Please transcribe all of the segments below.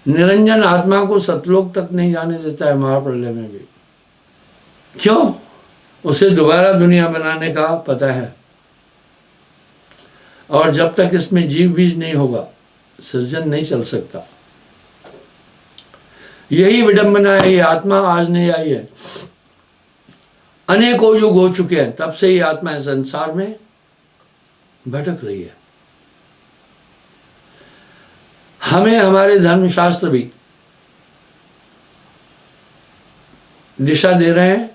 निरंजन आत्मा को सतलोक तक नहीं जाने देता है महाप्रलय में भी। क्यों? उसे दोबारा दुनिया बनाने का पता है, और जब तक इसमें जीव बीज नहीं होगा सृजन नहीं चल सकता। यही विडंबना है। ये आत्मा आज नहीं आई है, अनेकों युग हो चुके हैं, तब से ये आत्मा इस संसार में भटक रही है। हमें हमारे धर्मशास्त्र भी दिशा दे रहे हैं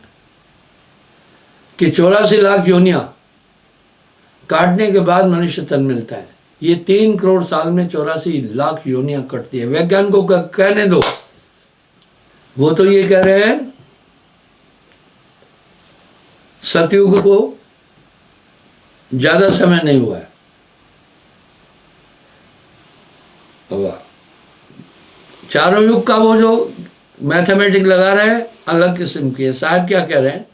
कि 84 लाख योनियां काटने के बाद मनुष्य तन मिलता है। ये 3 करोड़ साल में 84 लाख योनियां कटती है। वैज्ञानिकों को कहने दो, वो तो ये कह रहे हैं सतयुग को ज्यादा समय नहीं हुआ है। चारों युग का वो जो मैथमेटिक लगा रहे हैं अलग किस्म की है। साहब क्या कह रहे हैं?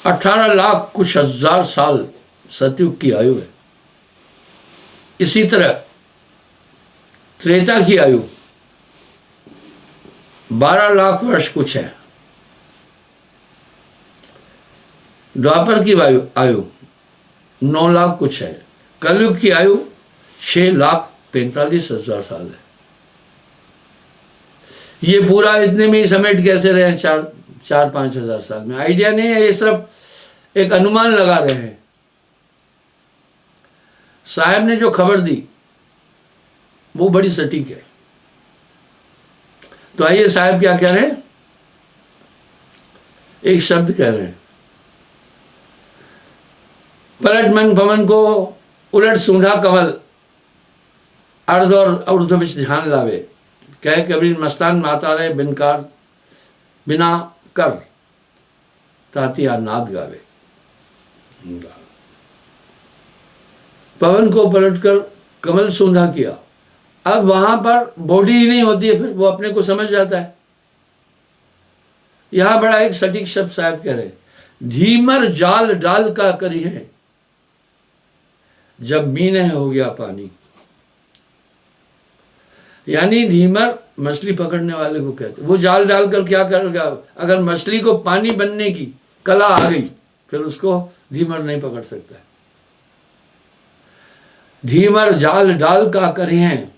18 लाख कुछ हजार साल सतयुग की आयु है। इसी तरह त्रेता की आयु 12 लाख वर्ष कुछ है। द्वापर की आयु 9 लाख कुछ है। कलयुग की आयु 6,45,000 साल है। ये पूरा इतने में ही समेट कैसे रहे? 4-5 हजार साल में? आइडिया नहीं है, ये सिर्फ एक अनुमान लगा रहे हैं। साहब ने जो खबर दी वो बड़ी सटीक है। तो आइए साहब क्या कह रहे हैं? एक शब्द कह रहे हैं, पलट मन पवन को उलट सूंधा कमल अर्ध और ऊर्ध्व विच ध्यान लावे, कह कबीर मस्तान माता रे बिना कर तातिया नाद गावे। पवन को पलटकर कमल सूंधा किया। अब वहां पर बॉडी ही नहीं होती है, फिर वो अपने को समझ जाता है। यहां बड़ा एक सटीक शब्द साहब कह रहे, धीमर जाल डाल का करी है जब मीने हो गया पानी। यानी धीमर मछली पकड़ने वाले को कहते, वो जाल डालकर क्या करेगा? अगर मछली को पानी बनने की कला आ गई फिर उसको धीमर नहीं पकड़ सकता है। धीमर जाल डाल का करे हैं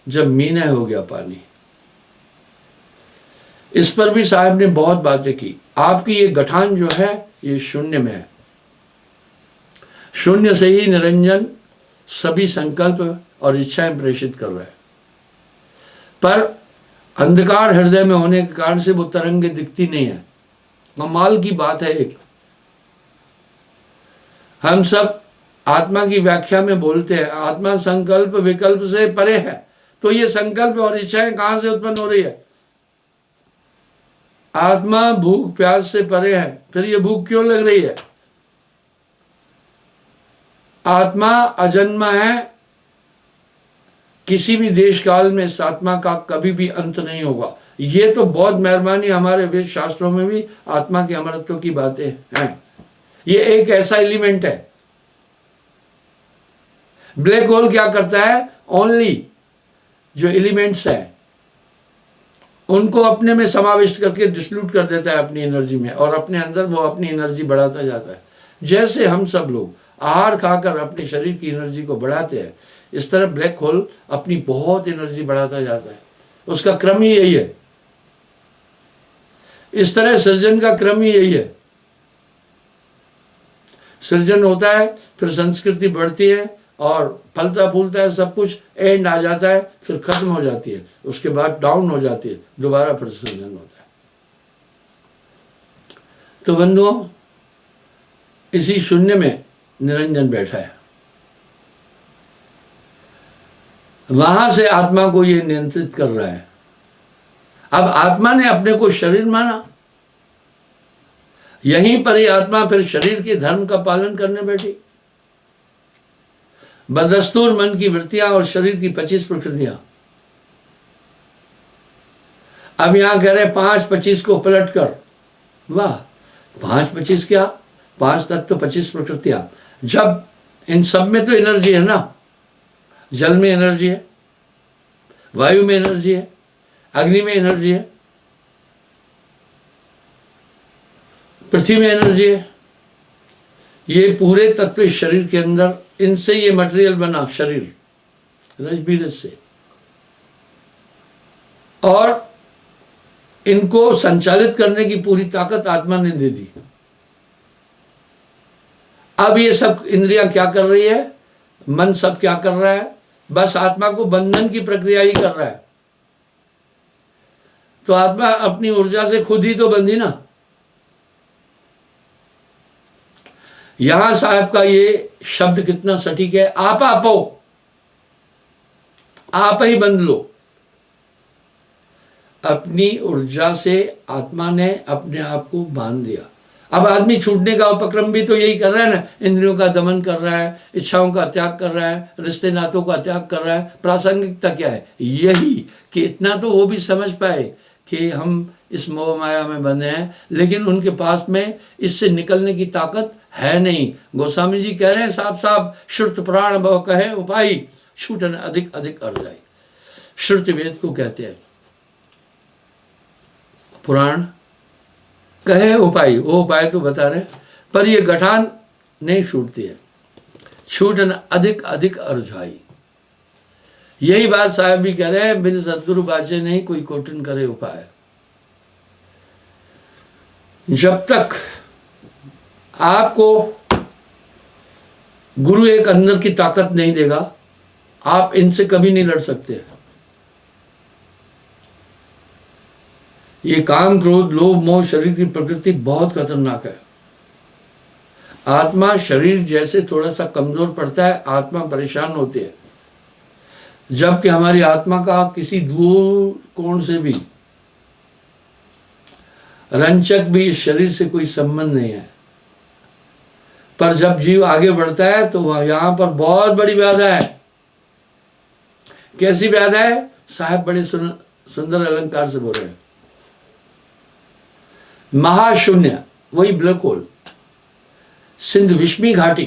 जब मीने हो गया पानी। इस पर भी साहब ने बहुत बातें की। आपकी ये गठान जो है ये शून्य में है। शून्य से ही निरंजन सभी संकल्प और इच्छाएं प्रेषित कर रहा है, पर अंधकार हृदय में होने के कारण से वो तरंगे दिखती नहीं है। कमाल की बात है एक, हम सब आत्मा की व्याख्या में बोलते हैं आत्मा संकल्प विकल्प से परे है। तो ये संकल्प और इच्छाएं कहां से उत्पन्न हो रही है? आत्मा भूख प्यास से परे है, फिर ये भूख क्यों लग रही है? आत्मा अजन्मा है, किसी भी देश काल में इस आत्मा का कभी भी अंत नहीं होगा। ये तो बहुत मेहरबानी, हमारे वेद शास्त्रों में भी आत्मा के अमरत्व की बातें हैं। ये एक ऐसा एलिमेंट है। ब्लैक होल क्या करता है? ओनली जो एलिमेंट्स हैं उनको अपने में समाविष्ट करके डिस्ट्रीब्यूट कर देता है अपनी एनर्जी में, और अपने अंदर वो अपनी एनर्जी बढ़ाता जाता है। जैसे हम सब लोग आहार खाकर अपने शरीर की एनर्जी को बढ़ाते हैं, इस तरह ब्लैक होल अपनी बहुत एनर्जी बढ़ाता जाता है। उसका क्रम ही यही है। इस तरह सृजन का क्रम ही यही है। सृजन होता है, फिर संस्कृति बढ़ती है और फलता फूलता है, सब कुछ एंड आ जाता है, फिर खत्म हो जाती है, उसके बाद डाउन हो जाती है, दोबारा फिर सृजन होता है। तो बंधुओं, इसी शून्य में निरंजन बैठा है। वहां से आत्मा को ये नियंत्रित कर रहा है। अब आत्मा ने अपने को शरीर माना, यहीं पर ही आत्मा फिर शरीर के धर्म का पालन करने बैठी। बदस्तूर मन की वृत्तियां और शरीर की 25 प्रकृतियां। अब यहां कह रहे 5-25 को पलट कर, वाह 5-25 क्या, 5 तत्व 25 प्रकृतियां। जब इन सब में तो एनर्जी है ना, जल में एनर्जी है, वायु में एनर्जी है, अग्नि में एनर्जी है, पृथ्वी में एनर्जी है। ये पूरे तत्व इस शरीर के अंदर, इनसे ये मटेरियल बना शरीर, रज बीरज से, और इनको संचालित करने की पूरी ताकत आत्मा ने दे दी। अब ये सब इंद्रियां क्या कर रही है, मन सब क्या कर रहा है, बस आत्मा को बंधन की प्रक्रिया ही कर रहा है। तो आत्मा अपनी ऊर्जा से खुद ही तो बंधी ना। यहां साहब का ये शब्द कितना सटीक है, आप आपो, आप ही बंध लो। अपनी ऊर्जा से आत्मा ने अपने आप को बांध दिया। अब आदमी छूटने का उपक्रम भी तो यही कर रहा है ना, इंद्रियों का दमन कर रहा है, इच्छाओं का त्याग कर रहा है, रिश्ते नातों का त्याग कर रहा है। प्रासंगिकता क्या है, यही कि इतना तो वो भी समझ पाए कि हम इस मोह माया में बंधे हैं, लेकिन उनके पास में इससे निकलने की ताकत है नहीं। गोस्वामी जी कह रहे हैं साफ साफ, श्रुत प्राण भव कहे उपाय, छूटन अधिक अधिक अर्जाई। श्रुति वेद को कहते हैं, पुराण कहे उपाय, वो उपाय तो बता रहे, पर ये गठान नहीं छूटती है। छूटन अधिक अधिक अर्जाई, यही बात साहब भी कह रहे हैं, बिन सदगुरु बाचे नहीं कोई कोटिन करे उपाय। जब तक आपको गुरु एक अंदर की ताकत नहीं देगा, आप इनसे कभी नहीं लड़ सकते। ये काम क्रोध लोभ मोह शरीर की प्रकृति बहुत खतरनाक है। आत्मा शरीर जैसे थोड़ा सा कमजोर पड़ता है, आत्मा परेशान होती है, जबकि हमारी आत्मा का किसी दूर कोण से भी, रंचक भी इस शरीर से कोई संबंध नहीं है। पर जब जीव आगे बढ़ता है तो वह यहां पर बहुत बड़ी बाधा है। कैसी बाधा है, साहब बड़े सुंदर अलंकार से बोल रहे हैं। महाशून्य, वही ब्लैक होल, सिंध विषमी घाटी,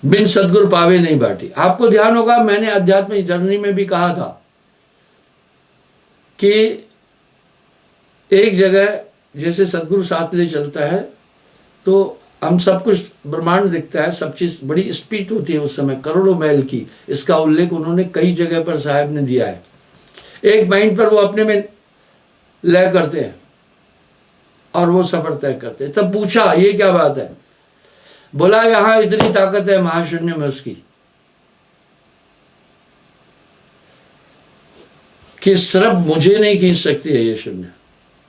बिन सदगुरु पावे नहीं बाटी। आपको ध्यान होगा, मैंने अध्यात्म जर्नी में भी कहा था कि एक जगह जैसे सदगुरु साथ ले चलता है तो हम सब कुछ ब्रह्मांड दिखता है, सब चीज बड़ी स्पीड होती है उस समय, करोड़ों माइल की। इसका उल्लेख उन्होंने कई जगह पर साहब ने दिया है। एक माइंड पर वो अपने में लय करते हैं और वो सफर तय करते हैं। तब पूछा ये क्या बात है, बोला यहां इतनी ताकत है महाशून्य में उसकी कि सिर्फ मुझे नहीं खींच सकती है ये शून्य,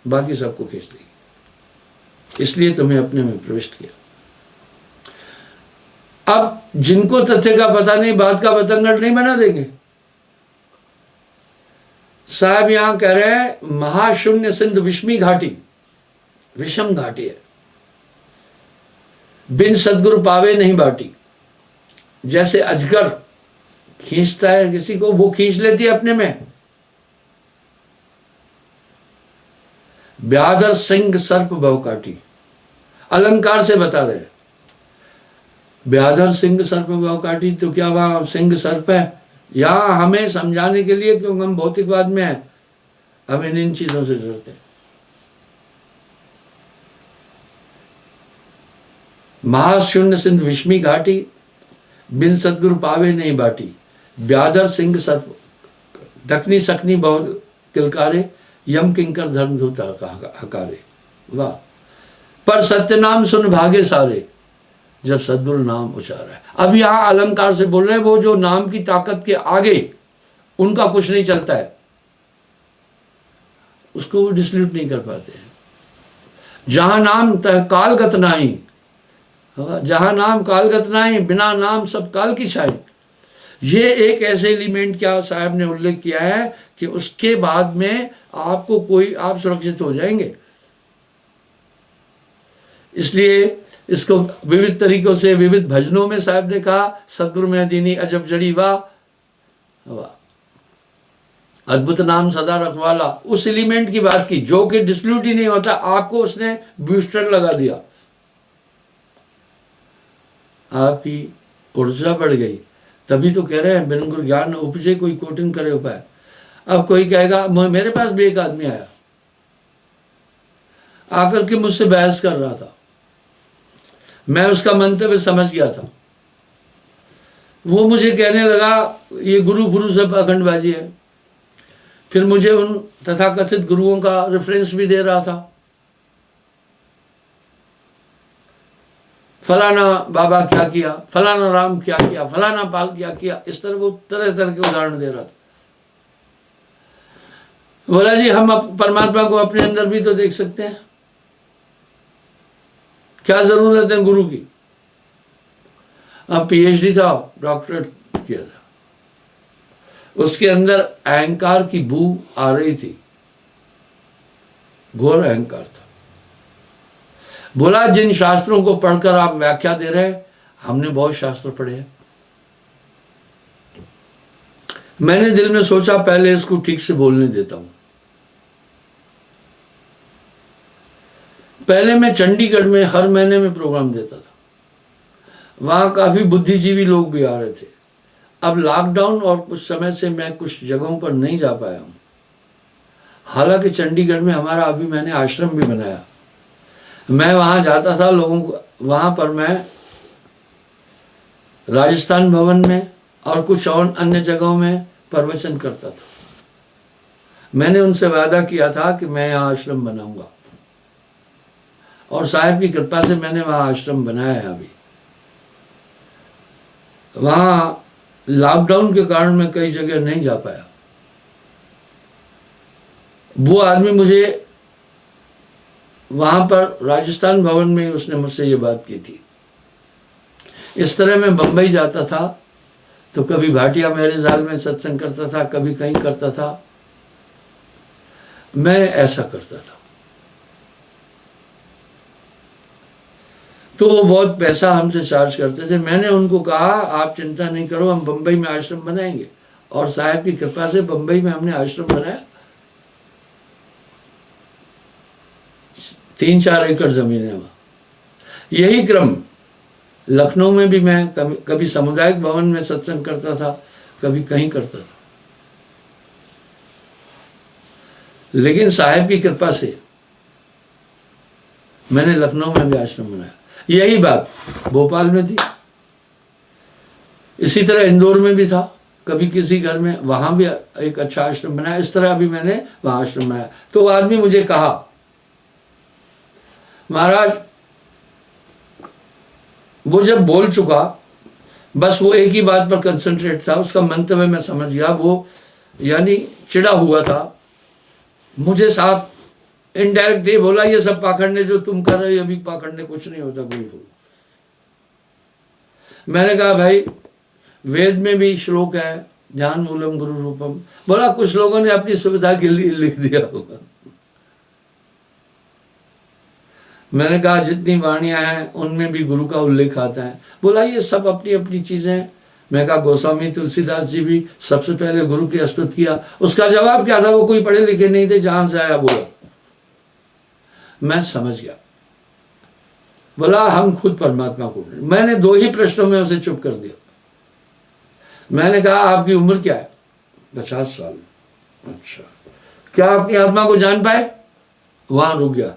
बाकी सबको खींच लेगी, इसलिए तुम्हें अपने में प्रविष्ट किया। अब जिनको तथ्य का पता नहीं, बात का बतंगड़ नहीं बना देंगे। साहब यहां कह रहे हैं महाशून्य सिंध विषमी घाटी, विषम घाटी है, बिन सदगुरु पावे नहीं बाटी। जैसे अजगर खींचता है किसी को, वो खींच लेती है अपने में। व्याधर सिंह सर्प भव काटी, अलंकार से बता रहे। व्याधर सिंह सर्प भव काटी, तो क्या वहां सिंह सर्प है? यहां हमें समझाने के लिए, क्योंकि हम भौतिकवाद में हैं, हम इन चीजों से डरते हैं। महाशून्य सिंध विषमी घाटी, बिन सदगुरु पावे नहीं बाटी। व्याधर सिंह सर्प, डकनी सकनी बहु किलकारे, यम किंकर धर्मधूत हकारे। वाह, पर सत्य नाम सुन भागे सारे, जब सदगुरु नाम उचारा है। अब यहां अलंकार से बोल रहे हैं, वो जो नाम की ताकत के आगे उनका कुछ नहीं चलता है, उसको वो डिसल्यूट नहीं कर पाते हैं। जहां नाम तह कालगत नाही, जहां नाम कालगत नाही, बिना नाम सब काल की छाई। ये एक ऐसे एलिमेंट क्या साहब ने उल्लेख किया है कि उसके बाद में आपको कोई, आप सुरक्षित हो जाएंगे। इसलिए इसको विविध तरीकों से, विविध भजनों में साहब ने कहा, सदगुरु में दीनी अजब जड़ी वाह वाह, अद्भुत नाम सदा रखवाला। उस एलिमेंट की बात की जो कि डिसल्यूट ही नहीं होता, आपको उसने बूस्टर लगा दिया। आपकी ऊर्जा बढ़ गई। तभी तो कह रहे हैं बिन गुर ज्ञान उपजे कोई कोटिन करे उपाय। अब कोई कहेगा, मेरे पास भी एक आदमी आया, आकर के मुझसे बहस कर रहा था, मैं उसका मंतव्य समझ गया था। वो मुझे कहने लगा ये गुरु गुरु सब अखंडबाजी है। फिर मुझे उन तथाकथित गुरुओं का रेफरेंस भी दे रहा था, फलाना बाबा क्या किया, फलाना राम क्या किया, फलाना पाल क्या किया। इस तरह वो तरह तरह के उदाहरण दे रहा था। बोला जी हम परमात्मा को अपने अंदर भी तो देख सकते हैं, क्या जरूरत है गुरु की। अब पीएचडी था, डॉक्टरेट किया था, उसके अंदर अहंकार की बू आ रही थी, घोर अहंकार था। बोला जिन शास्त्रों को पढ़कर आप व्याख्या दे रहे हैं, हमने बहुत शास्त्र पढ़े हैं। मैंने दिल में सोचा पहले इसको ठीक से बोलने देता हूं। पहले मैं चंडीगढ़ में हर महीने में प्रोग्राम देता था, वहां काफी बुद्धिजीवी लोग भी आ रहे थे। अब लॉकडाउन और कुछ समय से मैं कुछ जगहों पर नहीं जा पाया हूं। हालांकि चंडीगढ़ में हमारा अभी मैंने आश्रम भी बनाया, मैं वहां जाता था लोगों को, वहां पर मैं राजस्थान भवन में और कुछ और अन्य जगहों में प्रवचन करता था। मैंने उनसे वादा किया था कि मैं यहाँ आश्रम बनाऊंगा, और साहब की कृपा से मैंने वहां आश्रम बनाया है। अभी वहां लॉकडाउन के कारण मैं कई जगह नहीं जा पाया। वो आदमी मुझे वहां पर राजस्थान भवन में उसने मुझसे ये बात की थी। इस तरह मैं बंबई जाता था तो कभी भाटिया मेरे जाल में सत्संग करता था, कभी कहीं करता था। मैं ऐसा करता था। तो वो बहुत पैसा हमसे चार्ज करते थे। मैंने उनको कहा आप चिंता नहीं करो, हम बंबई में आश्रम बनाएंगे, और साहब की कृपा से बंबई में हमने आश्रम बनाया। 3-4 एकड़ जमीन है वहां। यही क्रम लखनऊ में भी मैं कभी सामुदायिक भवन में सत्संग करता था, कभी कहीं करता था। लेकिन साहब की कृपा से मैंने लखनऊ में भी आश्रम बनाया। यही बात भोपाल में थी, इसी तरह इंदौर में भी था, कभी किसी घर में, वहां भी एक अच्छा आश्रम बनाया। इस तरह अभी मैंने वहां आश्रम बनाया। तो आदमी मुझे कहा महाराज, वो जब बोल चुका, बस वो एक ही बात पर कंसंट्रेट था, उसका मंतव्य मैं समझ गया। वो यानी चिड़ा हुआ था मुझे साफ इनडायरेक्ट ये बोला, ये सब पाखंड जो तुम कर रहे हो, अभी पाखंड कुछ नहीं होता गुरु को। मैंने कहा भाई वेद में भी श्लोक है, ध्यान मूलम गुरु रूपम। बोला कुछ लोगों ने अपनी सुविधा के लिए लिख दिया होगा। मैंने कहा जितनी वाणियां हैं उनमें भी गुरु का उल्लेख आता है। बोला ये सब अपनी अपनी चीजें हैं। मैं कहा गोस्वामी तुलसीदास जी भी सबसे पहले गुरु की स्तुति किया। उसका जवाब क्या था, वो कोई पढ़े लिखे नहीं थे, जहां से आया बोला। मैं समझ गया। बोला हम खुद परमात्मा को, मैंने 2 ही प्रश्नों में उसे चुप कर दिया। मैंने कहा आपकी उम्र क्या है? 50 साल। अच्छा, क्या अपनी आत्मा को जान पाए? वहां रुक गया।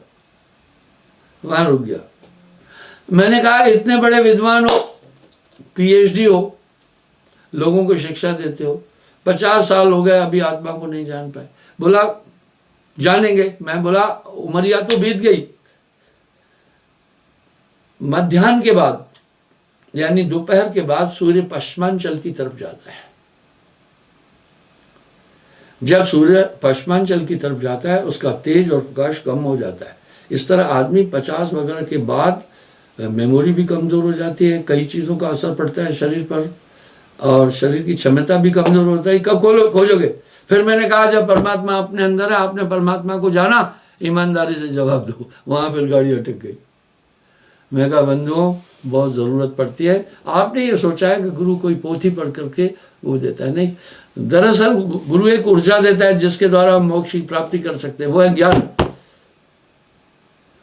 मैंने कहा इतने बड़े विद्वान हो, पीएचडी हो, लोगों को शिक्षा देते हो, 50 साल हो गए अभी आत्मा को नहीं जान पाए। बोला जानेंगे। मैं बोला उमरिया तो बीत गई। मध्याह्न के बाद यानी दोपहर के बाद सूर्य पश्चिमांचल की तरफ जाता है। जब सूर्य पश्चिमांचल की तरफ जाता है उसका तेज और प्रकाश कम हो जाता है। इस तरह आदमी 50 वगैरह के बाद मेमोरी भी कमजोर हो जाती है, कई चीजों का असर पड़ता है शरीर पर, और शरीर की क्षमता भी कमजोर होता है। कब खोजोगे? फिर मैंने कहा जब परमात्मा अपने अंदर है, आपने परमात्मा को जाना, ईमानदारी से जवाब दो। वहां फिर गाड़ी अटक गई। मैं कहा बंधुओं बहुत ज़रूरत पड़ती है। आपने ये सोचा है कि गुरु कोई पोथी पढ़ करके वो देता है, नहीं। दरअसल गुरु एक ऊर्जा देता है जिसके द्वारा हम मोक्ष की प्राप्ति कर सकते हैं, वो है ज्ञान।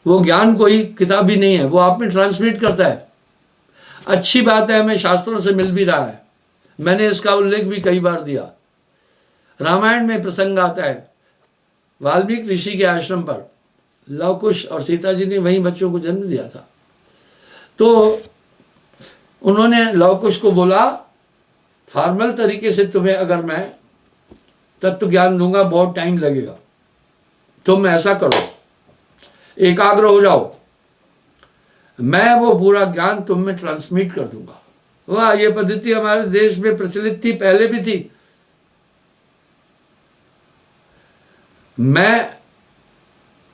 वो ज्ञान कोई किताब भी नहीं है, वो आप में ट्रांसमिट करता है। अच्छी बात है, हमें शास्त्रों से मिल भी रहा है। मैंने इसका उल्लेख भी कई बार दिया। रामायण में प्रसंग आता है, वाल्मीकि ऋषि के आश्रम पर लव कुश और सीता जी ने वहीं बच्चों को जन्म दिया था। तो उन्होंने लव कुश को बोला, फॉर्मल तरीके से तुम्हें अगर मैं तत्व ज्ञान दूंगा बहुत टाइम लगेगा, तुम ऐसा करो, एकाग्र हो जाओ, मैं वो पूरा ज्ञान तुम में ट्रांसमिट कर दूंगा। वाह, ये पद्धति हमारे देश में प्रचलित थी, पहले भी थी। मैं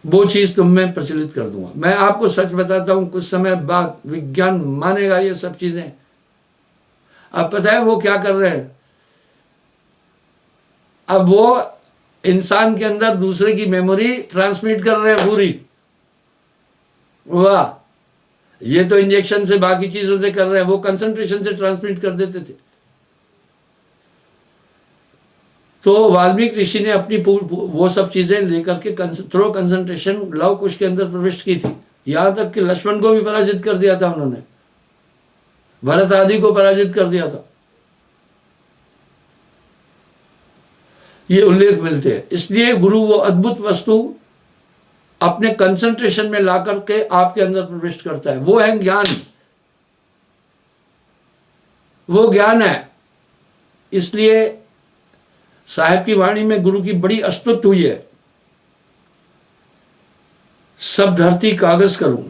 वो चीज तुम में प्रचलित कर दूंगा। मैं आपको सच बताता हूं, कुछ समय बाद विज्ञान मानेगा ये सब चीजें। अब पता है वो क्या कर रहे हैं, अब वो इंसान के अंदर दूसरे की मेमोरी ट्रांसमिट कर रहे हैं पूरी। वाह, ये तो इंजेक्शन से बाकी चीजों से कर रहे हैं, वो कंसंट्रेशन से ट्रांसमिट कर देते थे। तो वाल्मीकि ऋषि ने अपनी वो सब चीजें लेकर के थ्रो कंसंट्रेशन लव कुश के अंदर प्रविष्ट की थी। यहां तक कि लक्ष्मण को भी पराजित कर दिया था उन्होंने, भरत आदि को पराजित कर दिया था। ये उल्लेख मिलते हैं। इसलिए गुरु वो अद्भुत वस्तु अपने कंसंट्रेशन में ला करके आपके अंदर प्रविष्ट करता है। वो है ज्ञान, वो ज्ञान है। इसलिए साहिब की वाणी में गुरु की बड़ी स्तुति हुई है, सब धरती कागज करूं,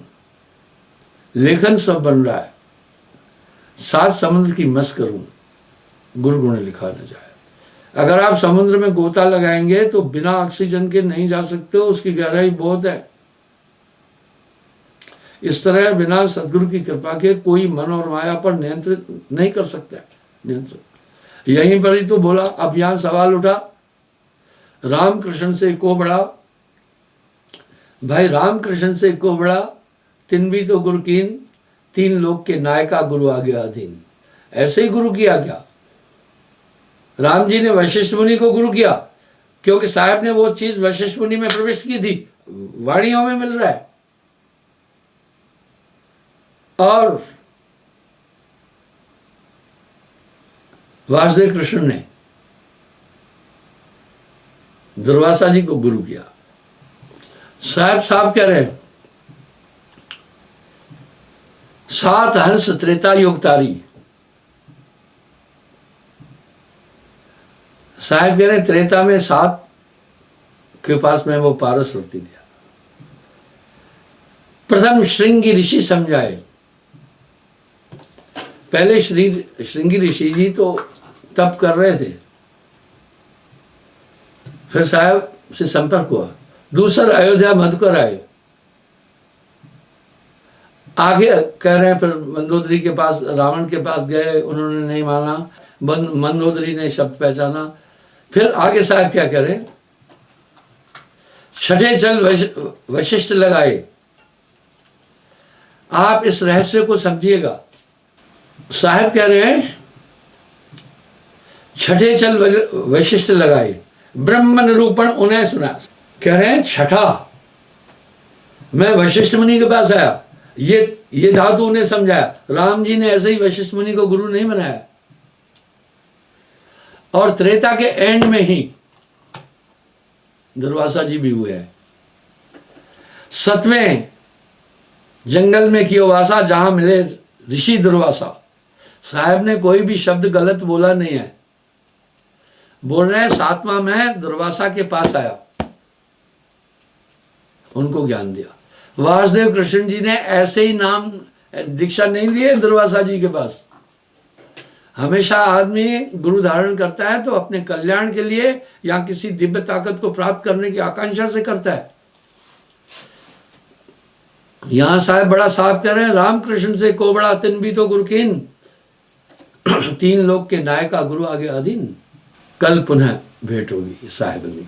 लेखन सब बन रहा है, सात समुद्र की मस करूं, गुरु गुण लिखा न जाए। अगर आप समुद्र में गोता लगाएंगे तो बिना ऑक्सीजन के नहीं जा सकते हो, उसकी गहराई बहुत है। इस तरह बिना सदगुरु की कृपा के कोई मन और माया पर नियंत्रित नहीं कर सकता है। नियंत्रित यहीं पर ही तो बोला। अब यहां सवाल उठा, रामकृष्ण से को बड़ा, भाई रामकृष्ण से को बड़ा, तिन भी तो गुरु कीन, तीन लोग के नायका गुरु आ गया अधीन। ऐसे ही गुरु किया क्या? राम जी ने वशिष्ठ मुनि को गुरु किया, क्योंकि साहब ने वो चीज वशिष्ठ मुनि में प्रविष्ट की थी, वाणियों में मिल रहा है। और वासुदेव कृष्ण ने दुर्वासा जी को गुरु किया। साहब साहब कह रहे हैं, सात हंस त्रेता योग तारी। साहब कह रहे त्रेता में सात के पास में वो पारस वृत्ति दिया। प्रथम श्रृंगी ऋषि समझाए। पहले श्रृंगी ऋषि जी तो तप कर रहे थे, फिर साहब से संपर्क हुआ। दूसरा अयोध्या मधुकर आए, आगे कह रहे हैं फिर मंदोदरी के पास, रावण के पास गए, उन्होंने नहीं माना, मंदोदरी ने शब्द पहचाना। फिर आगे साहब क्या कह रहे हैं, छठे चल वशिष्ठ लगाए। आप इस रहस्य को समझिएगा। साहब कह रहे हैं छठे चल वशिष्ठ लगाए, ब्रह्म निरूपण उन्हें सुना। कह रहे हैं छठा मैं वशिष्ठ मुनि के पास आया, ये धातु उन्हें समझाया। राम जी ने ऐसे ही वशिष्ठ मुनि को गुरु नहीं बनाया। और त्रेता के एंड में ही दुर्वासा जी भी हुए हैं। सतवें जंगल में कियो वासा, जहां मिले ऋषि दुर्वासा। साहब ने कोई भी शब्द गलत बोला नहीं है, बोल रहे हैं सातवां में दुर्वासा के पास आया, उनको ज्ञान दिया। वासुदेव कृष्ण जी ने ऐसे ही नाम दीक्षा नहीं लिए दुर्वासा जी के पास। हमेशा आदमी गुरु धारण करता है तो अपने कल्याण के लिए या किसी दिव्य ताकत को प्राप्त करने की आकांक्षा से करता है। यहां साहब बड़ा साफ कह रहे हैं, रामकृष्ण से को बड़ा, तिन भी तो गुरु कीन, तीन लोग के नायका गुरु आगे अधीन। कल पुनः भेंट होगी साहिब की।